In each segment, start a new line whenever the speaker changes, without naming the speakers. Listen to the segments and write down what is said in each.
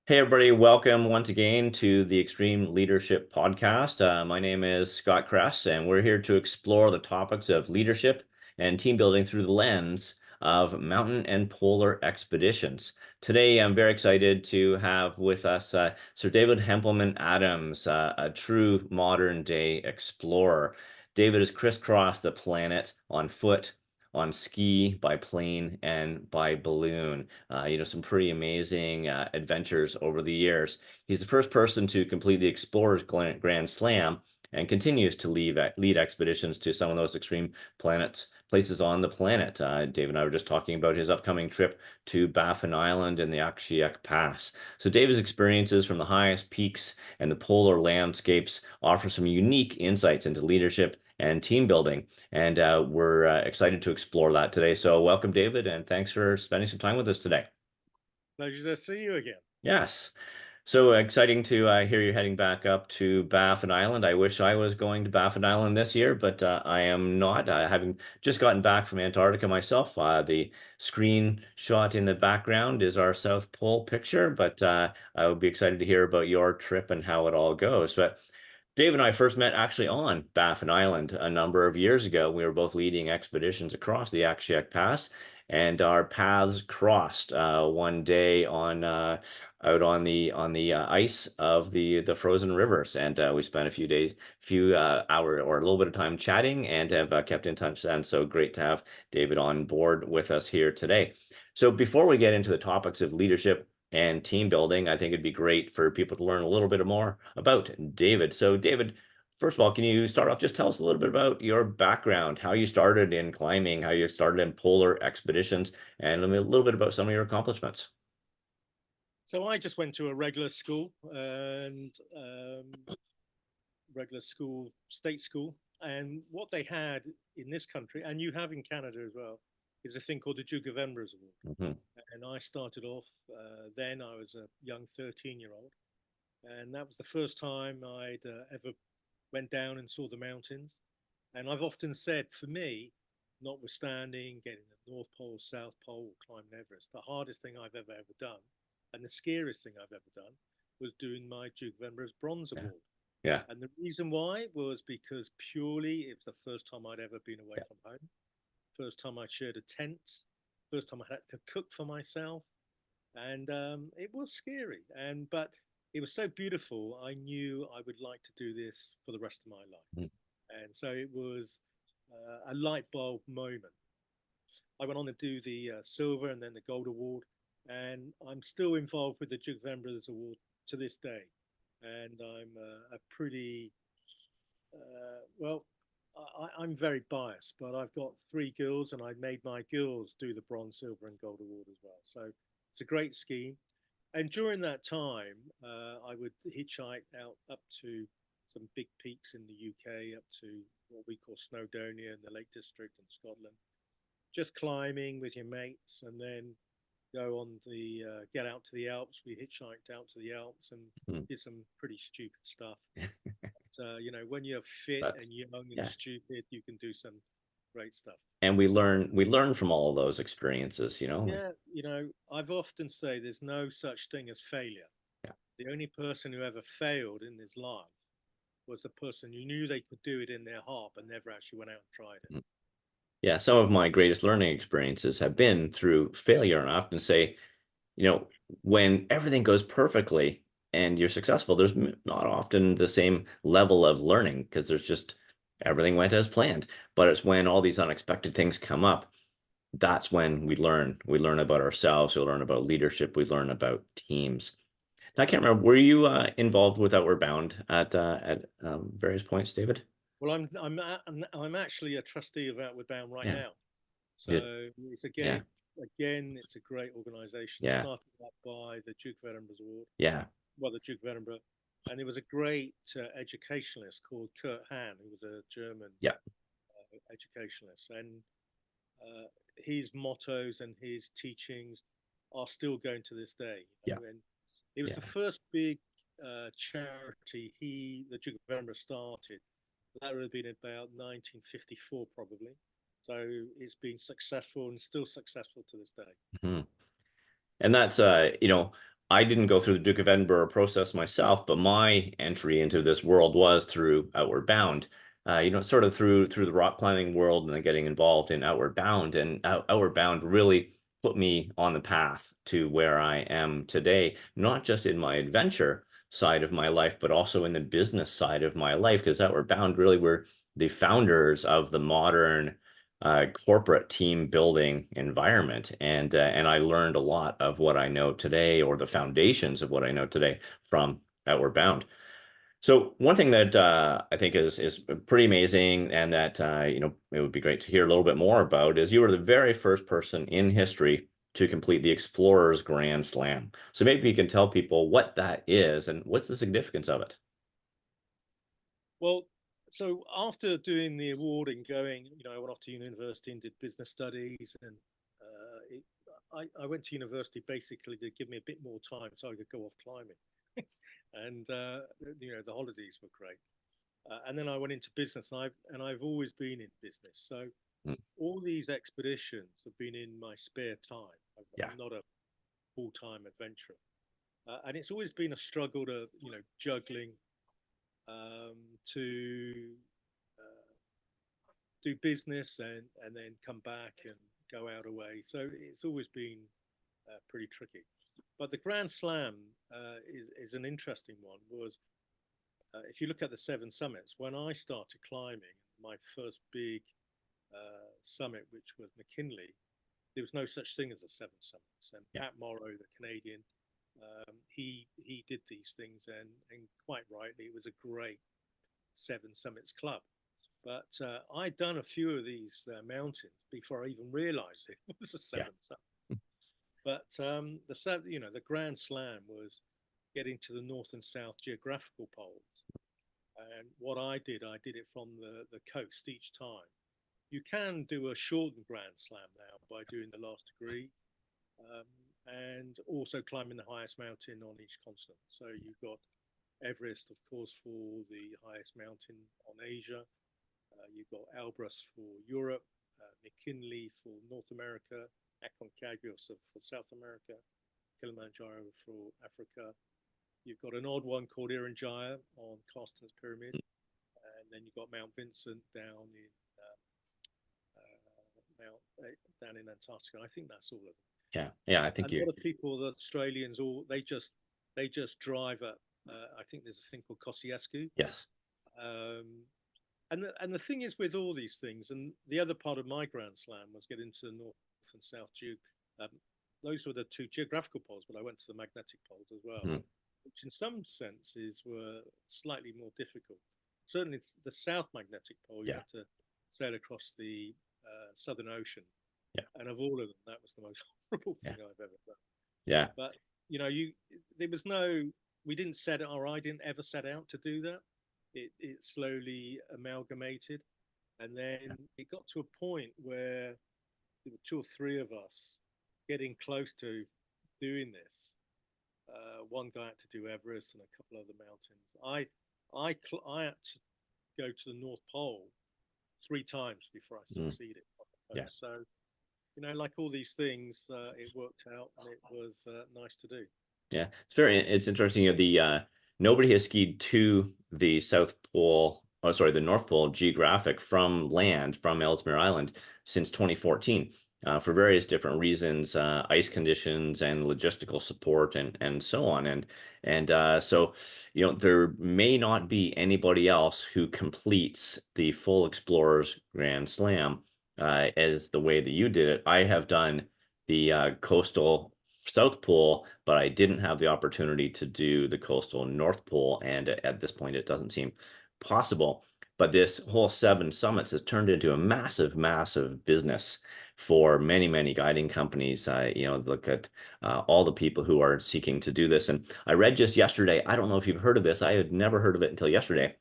Hey everybody, welcome once again to the Extreme Leadership Podcast. My name is Scott Kress, and we're here to explore the topics of leadership and team building through the lens of mountain and polar expeditions. Today, I'm very excited to have with us Sir David Hempleman-Adams, a true modern day explorer. David has crisscrossed the planet on foot, on ski, by plane, and by balloon. Some pretty amazing adventures over the years. He's the first person to complete the Explorer's Grand Slam and continues to lead expeditions to some of those extreme places on the planet. Dave and I were just talking about his upcoming trip to Baffin Island and the Akshiak Pass. So David's experiences from the highest peaks and the polar landscapes offer some unique insights into leadership and team building. And we're excited to explore that today. So welcome, David, and thanks for spending some time with us today.
Pleasure to see you again.
Yes. So exciting to hear you're heading back up to Baffin Island. I wish I was going to Baffin Island this year, but I am not. Having just gotten back from Antarctica myself, the screenshot in the background is our South Pole picture, but I would be excited to hear about your trip and how it all goes. But Dave and I first met actually on Baffin Island a number of years ago. We were both leading expeditions across the Akshiak Pass, and our paths crossed one day on out on the ice of the frozen rivers, and we spent a few hour or a little bit of time chatting, and have kept in touch. And so great to have David on board with us here today. So before we get into the topics of leadership and team building, I think it'd be great for people to learn a little bit more about David. So David, first of all, can you start off, just tell us a little bit about your background, how you started in climbing, how you started in polar expeditions, and a little bit about some of your accomplishments.
So I just went to a regular school and state school, and what they had in this country, and you have in Canada as well, is a thing called the Duke of Edinburgh's Award.
Mhm.
And I started off then. I was a young 13-year-old, and that was the first time I'd ever went down and saw the mountains. And I've often said, for me, notwithstanding getting the North Pole, South Pole, or climbing Everest, the hardest thing I've ever done, and the scariest thing I've ever done, was doing my Duke of Edinburgh's Bronze
Yeah.
Award.
Yeah.
And the reason why was because purely it was the first time I'd ever been away
Yeah.
from home, first time I shared a tent, first time I had to cook for myself, and it was scary. But it was so beautiful. I knew I would like to do this for the rest of my life,
Mhm.
and so it was a light bulb moment. I went on to do the silver and then the gold award, and I'm still involved with the Duke of Edinburgh's Award to this day. And I'm a pretty well. I'm very biased, but I've got three girls, and I made my girls do the bronze, silver, and gold award as well. So it's a great scheme. And during that time, I would hitchhike out up to some big peaks in the UK, up to what we call Snowdonia in the Lake District in Scotland, just climbing with your mates, and then go on the get out to the Alps. We hitchhiked out to the Alps and
Mhm.
did some pretty stupid stuff. But, when you're fit
That's
and young and
yeah.
stupid, you can do some great stuff.
And we learn from all of those experiences, like,
Yeah, I've often say there's no such thing as failure.
yeah.
The only person who ever failed in his life was the person who knew they could do it in their heart but never actually went out and tried it.
Mhm. Yeah, some of my greatest learning experiences have been through failure. And I often say, you know, when everything goes perfectly and you're successful, there's not often the same level of learning because there's just everything went as planned. But it's when all these unexpected things come up, that's when we learn. We learn about ourselves, we learn about leadership, we learn about teams. Now, I can't remember, were you involved with Outward Bound at various points, David?
Well, I'm actually a trustee of Outward Bound right
Yeah.
now.
Good.
So it's
Yeah.
again, it's a great organisation
Yeah.
started up by the Duke of Edinburgh's Award,
Yeah.
well, the Duke of Edinburgh, and there was a great educationalist called Kurt Hahn, who was a German
Yeah.
educationalist, and uh, his mottos and his teachings are still going to this day.
Yeah.
And it was the
Yeah.
first big charity the Duke of Edinburgh, started. That would have been about 1954, probably. So it's been successful and still successful to this day.
Mhm. And that's I didn't go through the Duke of Edinburgh process myself, but my entry into this world was through Outward Bound. Sort of through the rock climbing world and then getting involved in Outward Bound. And Outward Bound really put me on the path to where I am today, not just in my adventure side of my life, but also in the business side of my life, because Outward Bound really were the founders of the modern corporate team building environment. And I learned a lot of what I know today, or the foundations of what I know today, from Outward Bound. So one thing that I think is pretty amazing, and that it would be great to hear a little bit more about, is you were the very first person in history to complete the Explorers Grand Slam. So maybe you can tell people what that is and what's the significance of it.
Well, so after doing the award and going, I went off to university and did business studies, and I went to university basically to give me a bit more time so I could go off climbing, and the holidays were great. And then I went into business, and I've always been in business. So
Mm.
all these expeditions have been in my spare time.
Yeah,
I'm not a full-time adventurer, and it's always been a struggle to juggling to do business and then come back and go out away. So it's always been pretty tricky. But the Grand Slam is an interesting one. Was if you look at the seven summits, when I started climbing, my first big summit, which was McKinley, there was no such thing as a seven summits. And
yeah,
Pat Morrow, the Canadian, he did these things, and quite rightly, it was a great seven summits club. But I'd done a few of these mountains before I even realised it was a
yeah,
seven summit. But the Grand Slam was getting to the north and south geographical poles. And what I did it from the coast each time. You can do a shortened Grand Slam now by doing the last degree, um, and also climbing the highest mountain on each continent. So you've got Everest, of course, for the highest mountain on Asia. You've got Elbrus for Europe, McKinley for North America, Aconcagua for South America, Kilimanjaro for Africa. You've got an odd one called Iringer on Carsten's Pyramid, and then you've got Mount Vincent down in down in Antarctica. I think that's all of them.
yeah, yeah. I think
A
you.
lot of people, the Australians, all they just drive up. I think there's a thing called Kosciuszko.
Yes.
Um, and the thing is with all these things, and the other part of my Grand Slam was getting to the North and South Duke. Um, those were the two geographical poles, but I went to the magnetic poles as well,
Mhm.
which in some senses were slightly more difficult. Certainly, the South Magnetic Pole, you
Yeah,
had to sail across the Southern Ocean,
yeah,
and of all of them, that was the most horrible
yeah,
thing I've ever done.
yeah,
But there was no, we didn't set it, or I didn't ever set out to do that. It slowly amalgamated, and
yeah,
then it got to a point where there were two or three of us getting close to doing this. One guy had to do Everest and a couple other mountains. I had to go to the North Pole three times before I
mm,
succeeded on the
yeah.
coast. So like all these things, it worked out and it was nice to do.
Yeah, it's interesting. The nobody has skied to the South Pole, oh sorry, the North Pole geographic from land from Ellesmere Island since 2014, for various different reasons, ice conditions and logistical support and so on. And there may not be anybody else who completes the full Explorers Grand Slam as the way that you did it. I have done the coastal South Pole, but I didn't have the opportunity to do the coastal North Pole. And at this point, it doesn't seem possible. But this whole seven summits has turned into a massive, massive business for many, many guiding companies. Look at all the people who are seeking to do this. And I read just yesterday, I don't know if you've heard of this. I had never heard of it until yesterday.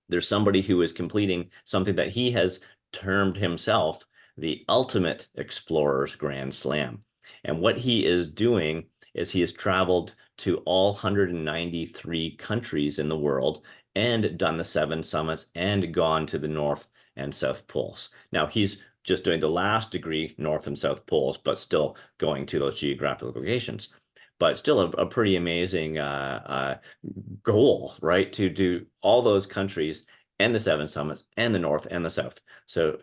There's somebody who is completing something that he has termed himself the ultimate explorer's grand slam. And what he is doing is he has traveled to all 193 countries in the world and done the seven summits and gone to the North and South Poles. Now he's just doing the last degree, North and South Poles, but still going to those geographic locations. but still a pretty amazing goal, right? To do all those countries and the seven summits and the North and the South. So,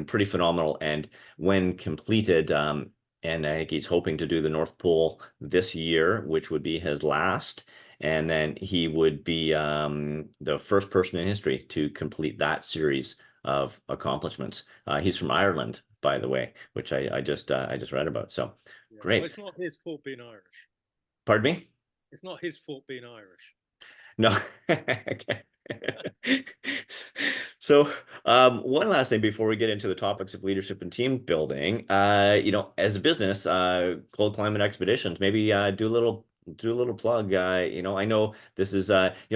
pretty phenomenal. And when completed, and I think he's hoping to do the North Pole this year, which would be his last. And then he would be the first person in history to complete that series of accomplishments. He's from Ireland, by the way, which I just read about. So
Yeah. Well,
great.
it's not his fault being Irish.
Pardon me?
It's not his fault being Irish.
No. Okay. So, one last thing before we get into the topics of leadership and team building, as a business, cold climate expeditions, maybe do a little plug. I know this is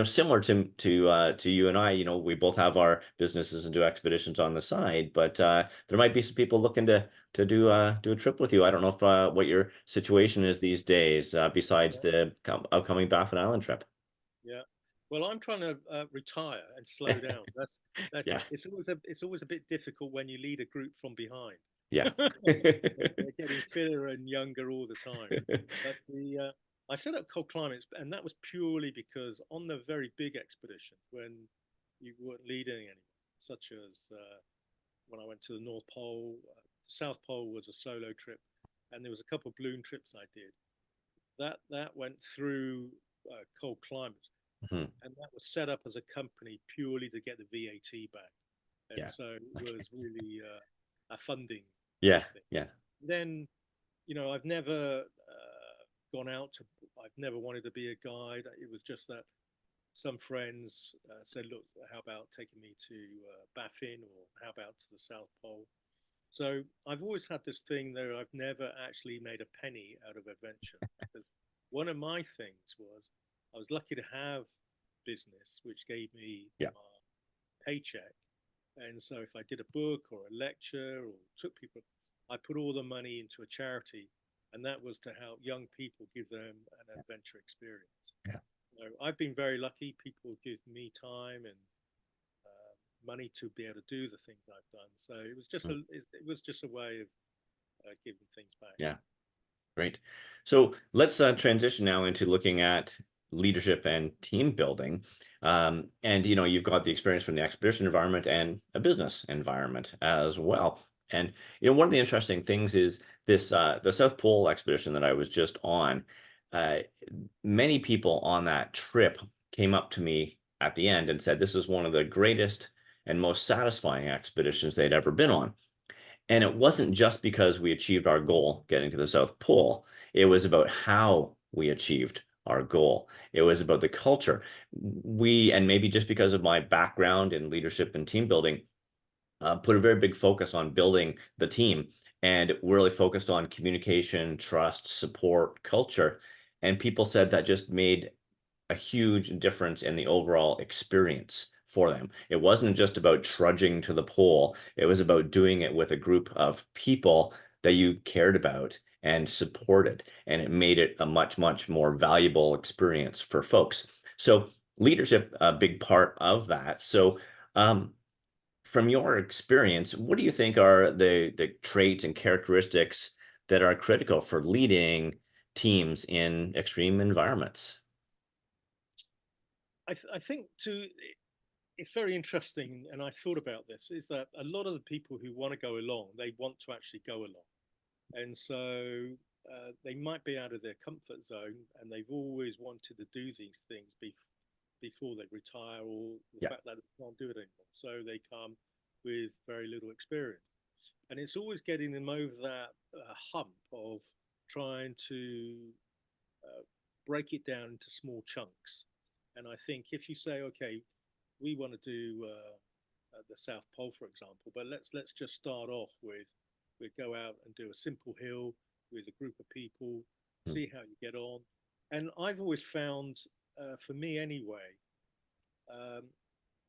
similar to you and I. We both have our businesses and do expeditions on the side, but there might be some people looking to do a trip with you. I don't know if what your situation is these days, besides
Yeah.
the upcoming Baffin Island trip.
Yeah. Well, I'm trying to retire and slow down. That
Yeah.
it's always a bit difficult when you lead a group from behind.
Yeah.
They're getting fitter and younger all the time. But the I set up cold climates, and that was purely because on the very big expeditions when you weren't leading anyone, such as when I went to the North Pole, the South Pole was a solo trip, and there was a couple of balloon trips I did. That went through cold climates,
Mhm.
and that was set up as a company purely to get the VAT back, and
Yeah.
so it
Okay.
was really a funding
Yeah.
thing.
Yeah.
Then, I've never gone out to. I've never wanted to be a guide. It was just that some friends said, "Look, how about taking me to Baffin, or how about to the South Pole?" So I've always had this thing there. I've never actually made a penny out of adventure because one of my things was I was lucky to have business which gave me
Yeah.
my paycheck. And so if I did a book or a lecture or took people, I put all the money into a charity. And that was to help young people, give them an adventure experience.
Yeah.
So I've been very lucky. People give me time and money to be able to do the things I've done. So
Mm.
it was just a way of giving things back.
Yeah. Great. So let's transition now into looking at leadership and team building. And you've got the experience from the expedition environment and a business environment as well. And one of the interesting things is this the South Pole expedition that I was just on. Uh, Many people on that trip came up to me at the end and said this is one of the greatest and most satisfying expeditions they'd ever been on. And it wasn't just because we achieved our goal, getting to the South Pole. It was about how we achieved our goal. It was about the culture. And maybe just because of my background in leadership and team building, put a very big focus on building the team and really focused on communication, trust, support, culture. And people said that just made a huge difference in the overall experience for them. It wasn't just about trudging to the pole. It was about doing it with a group of people that you cared about and supported. And it made it a much, much more valuable experience for folks. So leadership, a big part of that. So, from your experience, what do you think are the traits and characteristics that are critical for leading teams in extreme environments?
I think it's very interesting, and I thought about this, is that a lot of the people who want to go along, they want to actually go along. And so they might be out of their comfort zone and they've always wanted to do these things before they retire or the
Yeah.
fact that they can't do it anymore. So they come with very little experience. And it's always getting them over that hump of trying to uh, break it down into small chunks. And I think if you say, okay, we want to do the South Pole, for example, but let's just start off with we go out and do a simple hill with a group of people,
Mm.
see how you get on. And I've always found, for me anyway, um,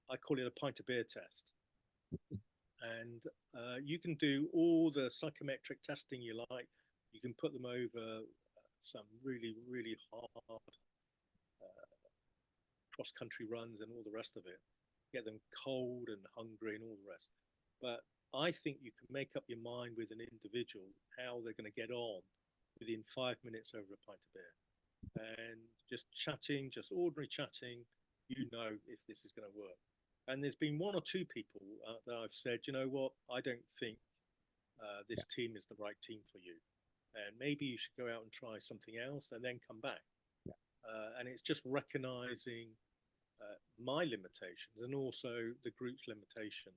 I call it a pint of beer test. And you can do all the psychometric testing you like. You can put them over some really, really hard cross country runs and all the rest of it, get them cold and hungry and all the rest. But I think you can make up your mind with an individual how they're going to get on within 5 minutes over a pint of beer. And just chatting, just ordinary chatting, if this is going to work. And there's been one or two people that I've said, you know what, I don't think this team is the right team for you. And maybe you should go out and try something else and then come back. And it's just recognizing my limitations and also the group's limitations.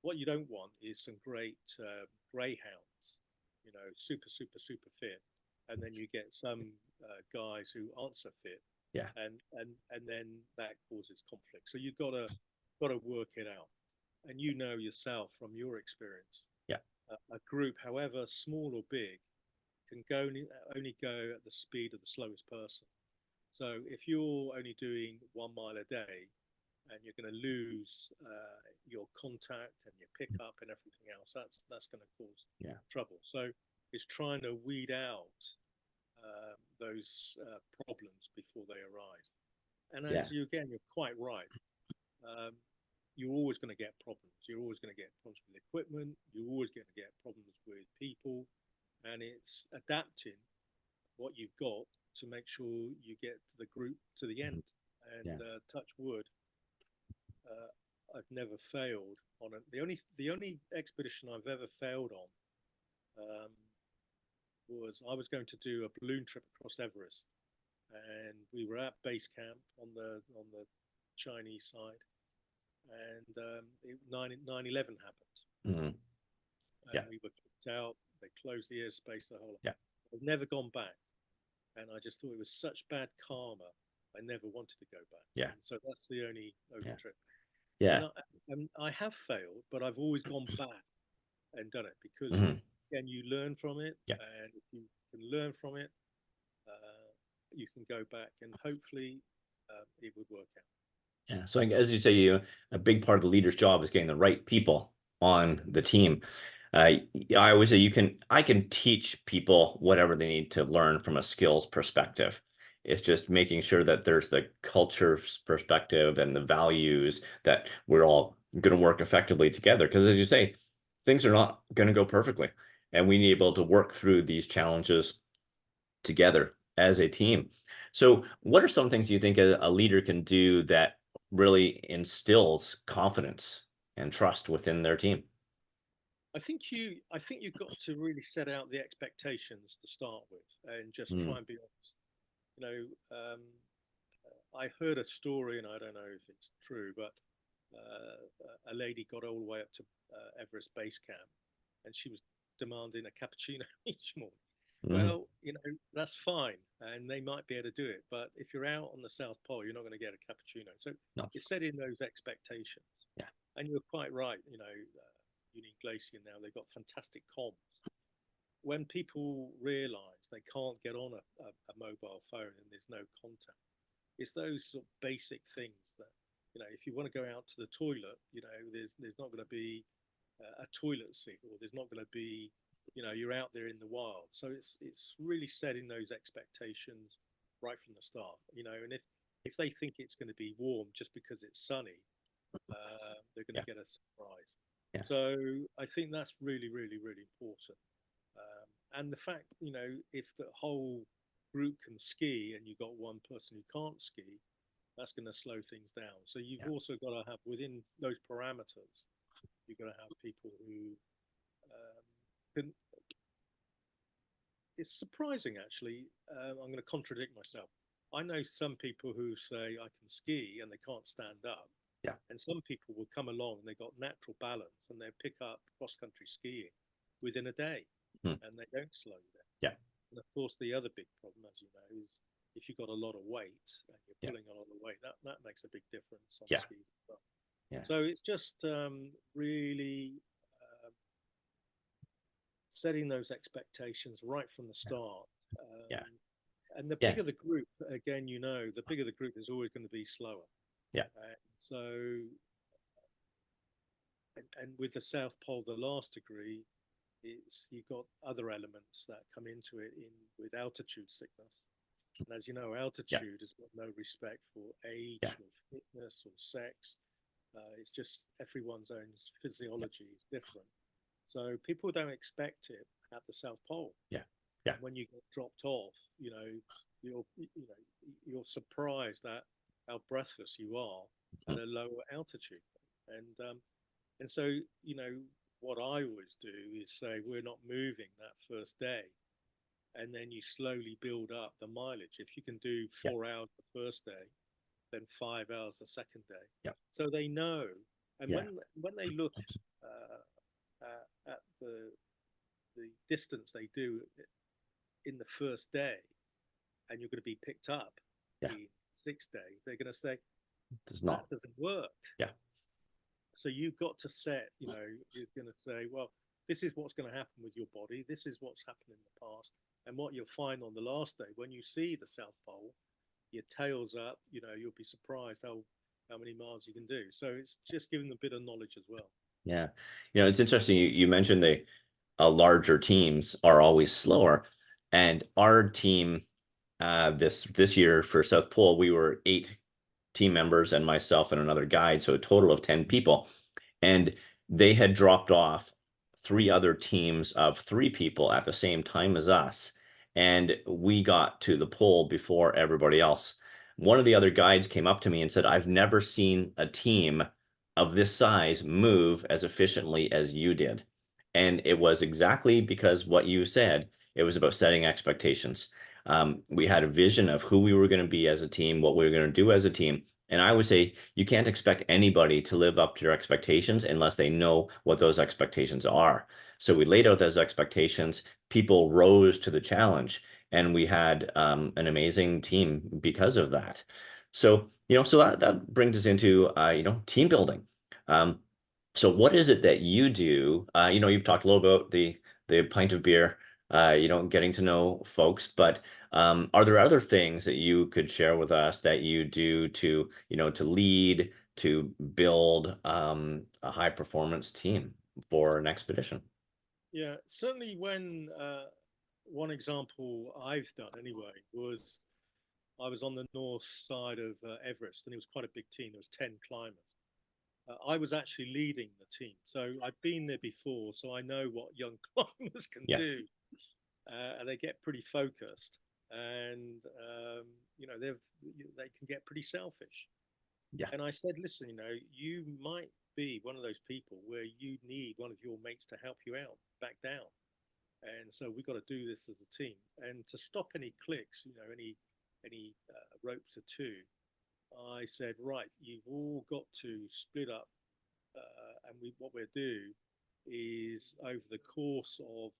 What you don't want is some great greyhounds, super, super, super fit, and then you get some guys who aren't so fit,
Yeah.
and then that causes conflict. So you've got to work it out, and yourself from your experience,
Yeah.
a group, however small or big, can only go at the speed of the slowest person. So if you're only doing 1 mile a day, and you're going to lose your contact and your pickup and everything else, that's going to cause trouble. So it's trying to weed out those problems before they arise. And you're quite right. You're always going to get problems. You're always going to get problems with equipment. You're always going to get problems with people, and it's adapting what you've got to make sure you get the group to the end. And touch wood, I've never failed on it. The only expedition I've ever failed on was I was going to do a balloon trip across Everest, and we were at base camp on the Chinese side, and 9/11 happened,
Mm-hmm.
and we were kicked out. They closed the airspace, the whole.
Yeah.
I've never gone back, and I just thought it was such bad karma. I never wanted to go back.
Yeah.
And so that's the only trip.
Yeah.
And I have failed, but I've always gone back and done it because,
Mm-hmm.
again, you learn from it.
Yeah.
And if you can learn from it, you can go back and hopefully it would work out.
Yeah. So as you say, a big part of the leader's job is getting the right people on the team. I always say I can teach people whatever they need to learn from a skills perspective. It's just making sure that there's the culture perspective and the values that we're all going to work effectively together. Because as you say, things are not going to go perfectly, and we need to be able to work through these challenges together as a team. So what are some things you think a leader can do that really instills confidence and trust within their team?
I think you've got to really set out the expectations to start with, and just try and be honest. I heard a story, and I don't know if it's true, but a lady got all the way up to Everest Base Camp, and she was demanding a cappuccino each morning. Well, that's fine, and they might be able to do it, but if you're out on the South Pole, you're not going to get a cappuccino. So
No.
you're setting those expectations.
Yeah.
And you're quite right. Union Glacier now, they've got fantastic comms. When people realise they can't get on a mobile phone and there's no contact, it's those sort of basic things that, if you want to go out to the toilet, there's not going to be a toilet seat, or there's not going to be, you're out there in the wild. So it's really setting those expectations right from the start, and if they think it's going to be warm just because it's sunny, they're going to get a surprise.
Yeah.
So I think that's really, really, really important. And the fact, if the whole group can ski and you've got one person who can't ski, that's going to slow things down. So you've also got to have, within those parameters, you've got to have people who can. It's surprising, actually. I'm going to contradict myself. I know some people who say I can ski and they can't stand up.
Yeah.
And some people will come along and they've got natural balance and they pick up cross country skiing within a day, and they don't slow down.
Yeah.
And of course, the other big problem, as you know, is if you've got a lot of weight and you're pulling a lot of weight, that makes a big difference on skis as well.
Yeah.
So it's just really setting those expectations right from the start. And the bigger the group, again, the bigger the group is always going to be slower.
Yeah.
So, and with the South Pole, the last degree, you've got other elements that come into it with altitude sickness. And as you know, altitude has got no respect for age or fitness or sex. It's just everyone's own physiology is different. So people don't expect it at the South Pole.
Yeah. Yeah.
And when you get dropped off, you're surprised at how breathless you are at
Mhm.
a lower altitude. And so, you know, what I always do is say we're not moving that first day, and then you slowly build up the mileage. If you can do
Yeah.
4 hours the first day, then 5 hours the second day.
Yeah.
So they know, and
Yeah.
when they look at the distance they do in the first day, and you're going to be picked up
Yeah.
in 6 days, they're going to say
Does
that
not.
doesn't work.
Yeah.
So you've got to set, you're going to say, well, this is what's going to happen with your body. This is what's happened in the past. And what you'll find on the last day, when you see the South Pole, your tail's up, you'll be surprised how many miles you can do. So it's just giving them a bit of knowledge as well.
Yeah. It's interesting. You mentioned the larger teams are always slower. And our team, this year for South Pole, we were 8 team members and myself and another guide, so a total of 10 people. And they had dropped off 3 other teams of 3 people at the same time as us. And we got to the pole before everybody else. One of the other guides came up to me and said, I've never seen a team of this size move as efficiently as you did. And it was exactly because what you said, it was about setting expectations. We had a vision of who we were going to be as a team, what we were going to do as a team. And I would say you can't expect anybody to live up to your expectations unless they know what those expectations are. So we laid out those expectations, people rose to the challenge, and we had an amazing team because of that. So, so that brings us into, team building. Um, so what is it that you do? You've talked a little about the pint of beer, getting to know folks, but are there other things that you could share with us that you do to lead, to build a high performance team for an expedition?
Yeah, certainly when one example I've done anyway was I was on the north side of Everest, and it was quite a big team. There was 10 climbers. I was actually leading the team, so I've been there before, so I know what young climbers can
Yeah,
do, and they get pretty focused, and they can get pretty selfish.
yeah,
And I said, listen, you might be one of those people where you need one of your mates to help you out, back down. And so we got to do this as a team. And to stop any clicks, any ropes or two, I said, right, you've all got to split up. And what we'll do is over the course of,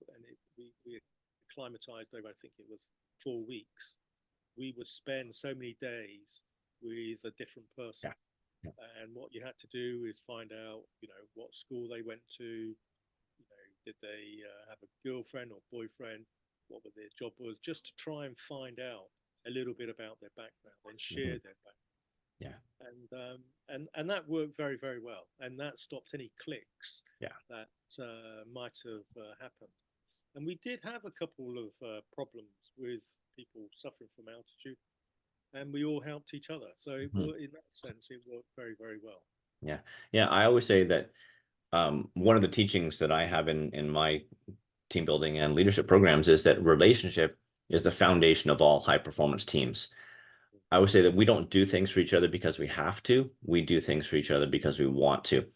we acclimatized over, I think it was 4 weeks, we would spend so many days with a different person.
yeah, yeah.
And what you had to do is find out, what school they went to, did they have a girlfriend or boyfriend, what were their job was, just to try and find out a little bit about their background and
Mhm.
share their background.
Yeah,
And that worked very, very well, and that stopped any clicks
yeah,
that might have happened. And we did have a couple of problems with people suffering from altitude, and we all helped each other. So
mhm.
in that sense, it worked very, very well.
Yeah, yeah. I always say that one of the teachings that I have in my team building and leadership programs is that relationship is the foundation of all high performance teams. I would say that we don't do things for each other because we have to. We do things for each other because we want to.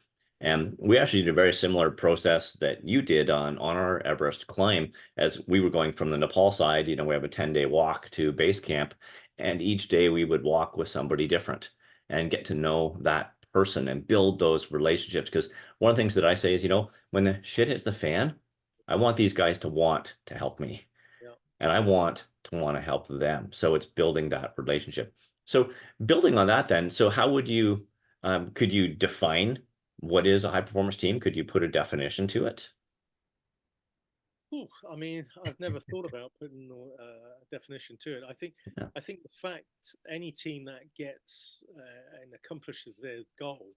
And we actually did a very similar process that you did on our Everest climb as we were going from the Nepal side. We have a 10-day walk to base camp, and each day we would walk with somebody different and get to know that person and build those relationships. Because one of the things that I say is, when the shit hits the fan, I want these guys to want to help me
Yeah.
and I want to help them. So it's building that relationship. So building on that then, so how would you could you define what is a high performance team? Could you put a definition to it?
Ooh, I mean, I've never thought about putting a definition to it.
Yeah,
I think the fact any team that gets and accomplishes their goal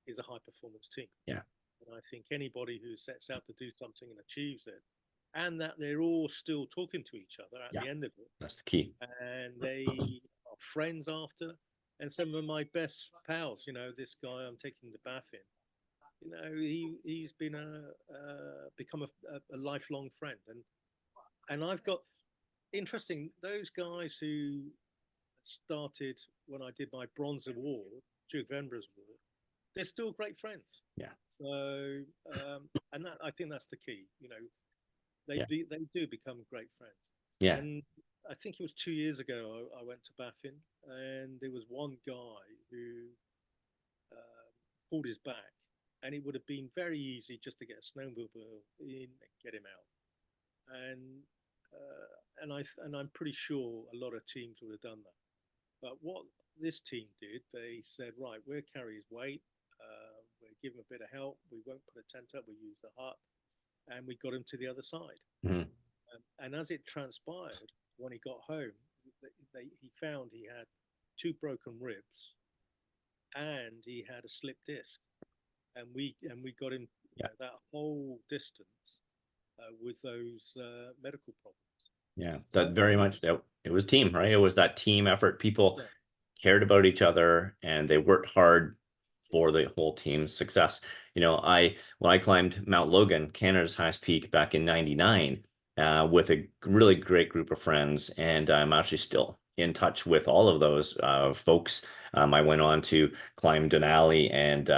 is a high performance team.
yeah,
And I think anybody who sets out to do something and achieves it, and that they're all still talking to each other at
yeah.
the end of it,
That's the key.
and they are friends after. And some of my best pals, this guy I'm taking the bath in, he's been become a lifelong friend, And I've got interesting those guys who started when I did my bronze award, Duke of Edinburgh's award. They're still great friends.
Yeah.
So, and that I think that's the key.
Yeah.
They do become great friends.
Yeah.
And I think it was 2 years ago I went to Baffin, and there was one guy who pulled his back, and it would have been very easy just to get a snowmobile in and get him out. And I'm pretty sure a lot of teams would have done that. But what this team did, they said, right, we'll carry his weight, we'll give him a bit of help, we won't put a tent up, we'll use the hut, and we got him to the other side.
Mhm.
And as it transpired, when he got home, he found he had two broken ribs and he had a slip disc, and we got him
Yeah.
that whole distance with those medical problems.
Yeah.
So
That very much, it was team, right? It was that team effort. People
yeah,
cared about each other and they worked hard
yeah,
for the whole team's success. When I climbed Mount Logan, Canada's highest peak back in '99, with a really great group of friends, and I'm actually still in touch with all of those folks. I went on to climb Denali and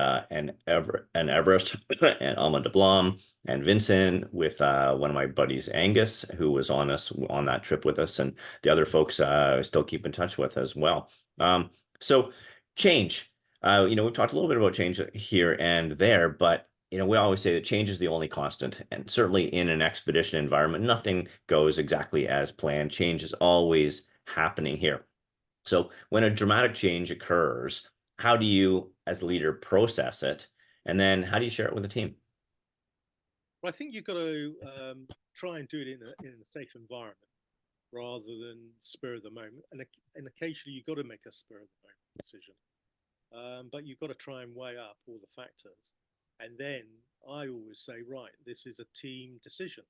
Everest and Alma de Blom and Vincent with one of my buddies, Angus, who was on that trip with us, and the other folks I still keep in touch with as well. So change. We've talked a little bit about change here and there, but we always say that change is the only constant. And certainly in an expedition environment, nothing goes exactly as planned. Change is always happening here. So when a dramatic change occurs, how do you, as a leader, process it? And then how do you share it with the team?
well, I think you've got to try and do it in a safe environment rather than spur of the moment. And occasionally you've got to make a spur of the moment decision. But you've got to try and weigh up all the factors. And then I always say, right, this is a team decision.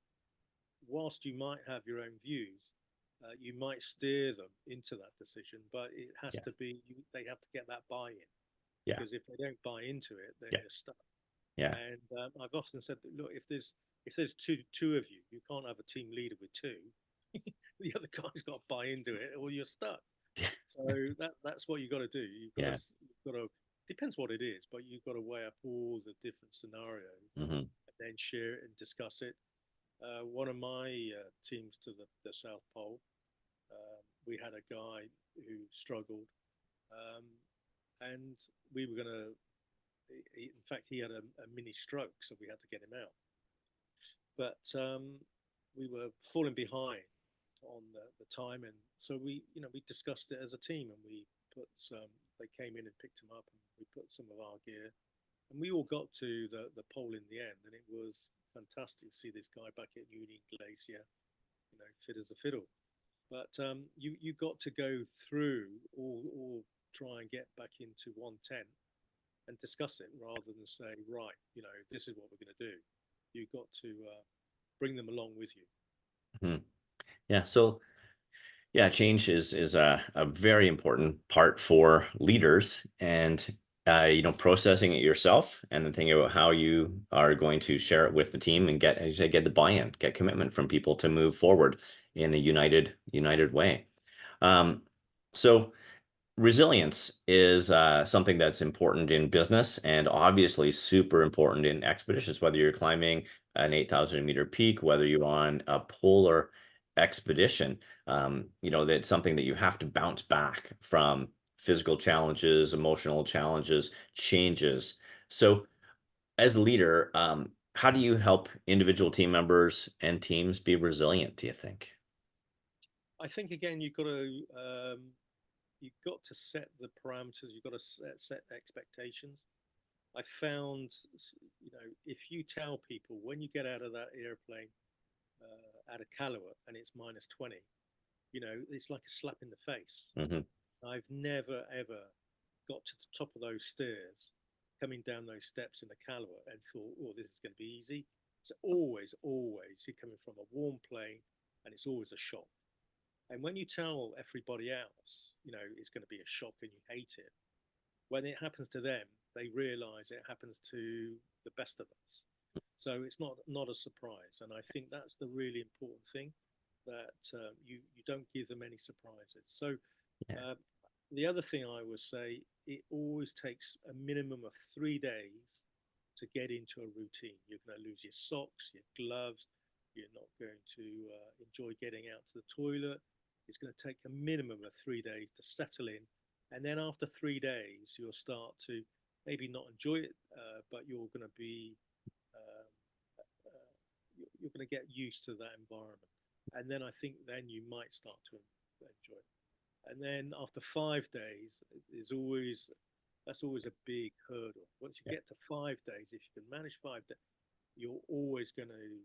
Whilst you might have your own views, you might steer them into that decision, but it has
Yeah,
to be, they have to get that buy in,
yeah,
because if they don't buy into it, then
yeah,
you're stuck.
yeah,
And I've often said that, look, if there's two of you, you can't have a team leader with two. The other guy's got to buy into it, or you're stuck. So that's what you got to do.
yeah.
You've got to depends what it is, but you've got to weigh up all the different scenarios
Hmm.
and then share it and discuss it. One of my teams to the South Pole, we had a guy who struggled, um, and we were going to. In fact, he had a mini stroke, so we had to get him out. But we were falling behind on the time, and so we discussed it as a team, and we put some. They came in and picked him up, and we put some of our gear, and we all got to the pole in the end, and it was fantastic to see this guy back at Union Glacier, fit as a fiddle. But you got to go through all try and get back into one tent and discuss it rather than say, right, this is what we're going to do. You've got to bring them along with you.
Hmm. Yeah. So yeah, change is a very important part for leaders, and processing it yourself, and then thinking about how you are going to share it with the team and get, as you say, get the buy-in, get commitment from people to move forward in a united way. Um, so resilience is something that's important in business and obviously super important in expeditions, whether you're climbing an 8,000-meter peak, whether you're on a polar expedition. That's something that you have to bounce back from physical challenges, emotional challenges, changes. So as a leader, how do you help individual team members and teams be resilient, do you think?
I think again you've got to set the parameters. You've got to set expectations. I found, if you tell people when you get out of that airplane out of Kaluwa and it's -20, it's like a slap in the face.
Hmm.
I've never ever got to the top of those stairs, coming down those steps in the Kaluwa and thought, oh, this is going to be easy. It's always you're coming from a warm plane, and it's always a shock. And when you tell everybody else, it's going to be a shock and you hate it, when it happens to them, they realize it happens to the best of us. So it's not a surprise. And I think that's the really important thing. that you don't give them any surprises. So
Yeah.
uh, the other thing I would say, it always takes a minimum of 3 days to get into a routine. You're going to lose your socks, your gloves. You're not going to enjoy getting out to the toilet. It's going to take a minimum of 3 days to settle in. And then after 3 days, you'll start to maybe not enjoy it, but you're going to be um, you're going to get used to that environment. And then I think then you might start to enjoy it. And then after 5 days, is always that's always a big hurdle. Once you
Yeah.
get to 5 days, if you can manage 5 days, you're always going to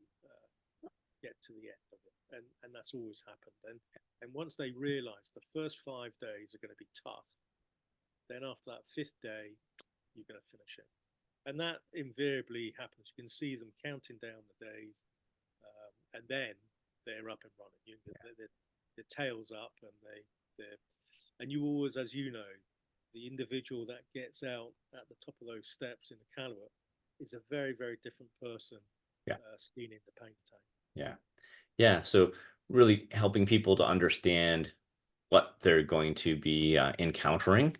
get to the end of it, and that's always happened. And once they realise the first 5 days are going to be tough, then after that fifth day, you're going to finish it, and that invariably happens. You can see them counting down the days, and then they're up and running. Their tails up, and they're and you always, as you know, the individual that gets out at the top of those steps in the caliber is a very, very different person
Yeah.
seen in the paint tank.
Yeah. Yeah. So really helping people to understand what they're going to be encountering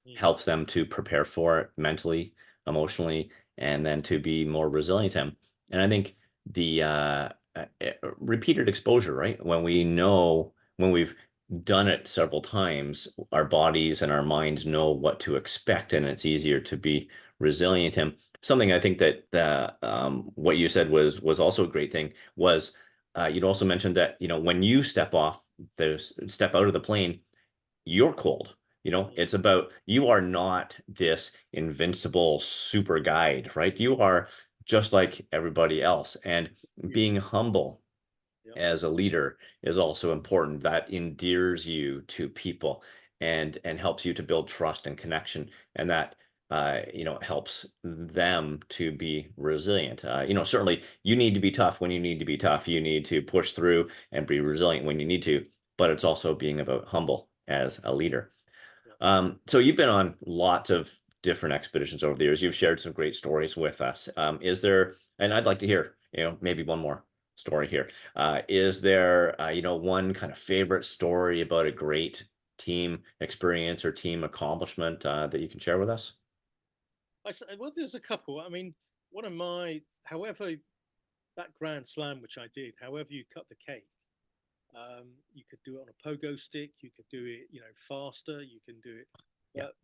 Mm,
helps them to prepare for it mentally, emotionally, and then to be more resilient. And I think the repeated exposure, right? When we know, when we've done it several times, our bodies and our minds know what to expect, and it's easier to be resilient. And something I think that what you said was also a great thing was you'd also mentioned that when you step out of the plane, you're cold.
mm,
It's about you are not this invincible super guide, right? You are just like everybody else. And
yeah,
being humble
yeah,
as a leader is also important. That endears you to people and helps you to build trust and connection. And that helps them to be resilient. Certainly you need to be tough when you need to be tough. You need to push through and be resilient when you need to, but it's also being about humble as a leader.
yeah.
So you've been on lots of different expeditions over the years. You've shared some great stories with us. Is there, and I'd like to hear, maybe one more story here. Is there, one kind of favorite story about a great team experience or team accomplishment that you can share with us?
Well, there's a couple. I mean, one of my, however, that Grand Slam which I did, however you cut the cake, you could do it on a pogo stick. You could do it, faster. You can do it.
Yeah.
But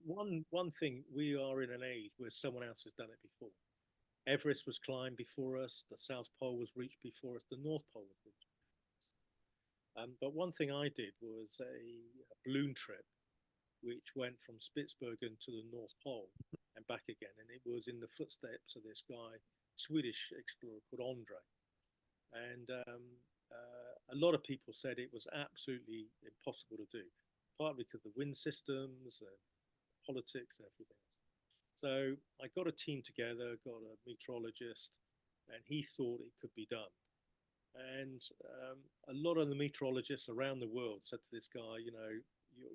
one thing, we are in an age where someone else has done it before. Everest was climbed before us. The South Pole was reached before us. The North Pole was reached. But one thing I did was a balloon trip, which went from Spitsbergen to the North Pole and back again. And it was in the footsteps of this guy, Swedish explorer called Andre. And a lot of people said it was absolutely impossible to do, partly because of the wind systems and politics and everything else. So I got a team together, got a meteorologist, and he thought it could be done. And a lot of the meteorologists around the world said to this guy,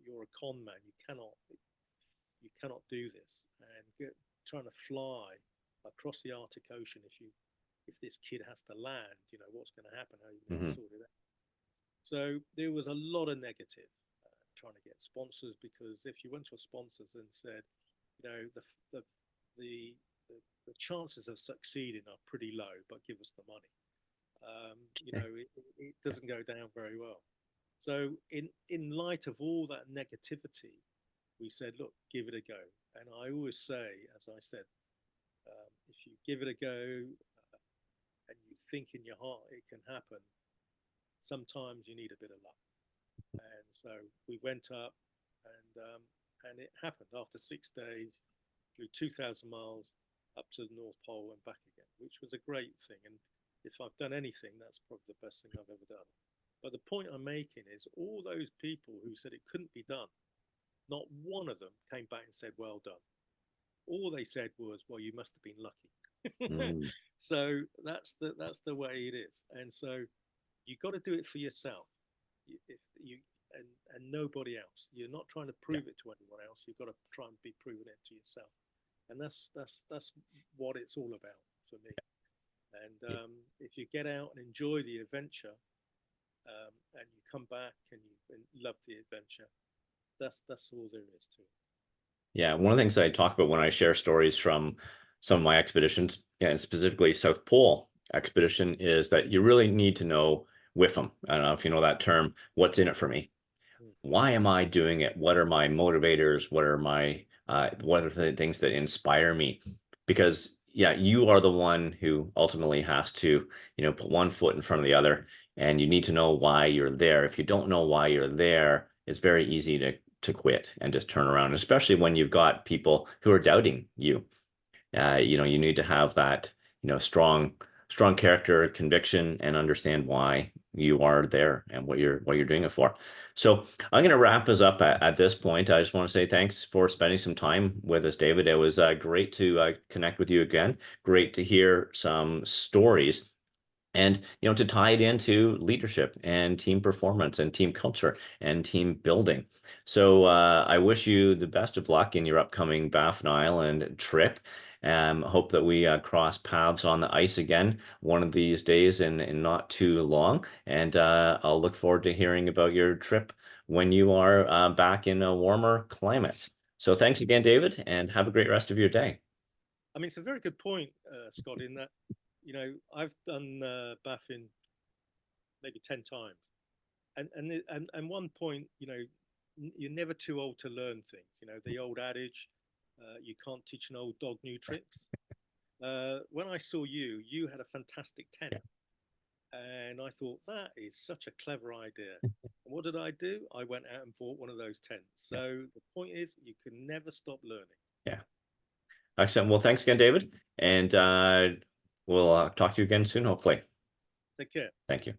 you're a con man. You cannot do this. And trying to fly across the Arctic Ocean, if this kid has to land, what's going to happen? How are you going to
Hmm.
sort it out? So there was a lot of negative trying to get sponsors, because if you went to a sponsors and said, you know, the the the, the chances of succeeding are pretty low, but give us the money. It doesn't go down very well. So in light of all that negativity, we said, look, give it a go. And I always say, as I said, if you give it a go and you think in your heart it can happen, sometimes you need a bit of luck. And so we went up, and it happened after 6 days, flew 2,000 miles up to the North Pole and back again, which was a great thing. And if I've done anything, that's probably the best thing I've ever done. But the point I'm making is all those people who said it couldn't be done, not one of them came back and said, well done. All they said was, well, you must have been lucky.
Mm.
So that's the way it is. And so you got to do it for yourself. If you and nobody else. You're not trying to
Yeah.
prove it to anyone else. You've got to try and be proving it to yourself. And that's what it's all about for me. And
Yeah.
if you get out and enjoy the adventure, and you come back and love the adventure. That's all there is to it.
Yeah, one of the things I talk about when I share stories from some of my expeditions, and specifically South Pole expedition, is that you really need to know with them. I don't know if you know that term, what's in it for me?
Mm.
Why am I doing it? What are my motivators? What are the things that inspire me? Because yeah, you are the one who ultimately has to, put one foot in front of the other, and you need to know why you're there. If you don't know why you're there, it's very easy to quit and just turn around, especially when you've got people who are doubting you. You need to have that, strong character, conviction, and understand why you are there and what you're doing it for. So I'm going to wrap us up at this point. I just want to say thanks for spending some time with us, David. It was great to connect with you again. Great to hear some stories. And to tie it into leadership and team performance and team culture and team building. So I wish you the best of luck in your upcoming Baffin Island trip. Hope that we cross paths on the ice again one of these days in not too long. And I'll look forward to hearing about your trip when you are back in a warmer climate. So thanks again, David, and have a great rest of your day.
I mean, it's a very good point, Scott. In that, I've done Baffin maybe 10 times, and one point, you're never too old to learn things. The old adage, you can't teach an old dog new tricks. When I saw you, you had a fantastic tent,
Yeah.
and I thought that is such a clever idea. And what did I do? I went out and bought one of those tents.
Yeah.
So the point is, you can never stop learning.
Yeah. Excellent. Well, thanks again, David. And we'll talk to you again soon, hopefully.
Take care.
Thank you.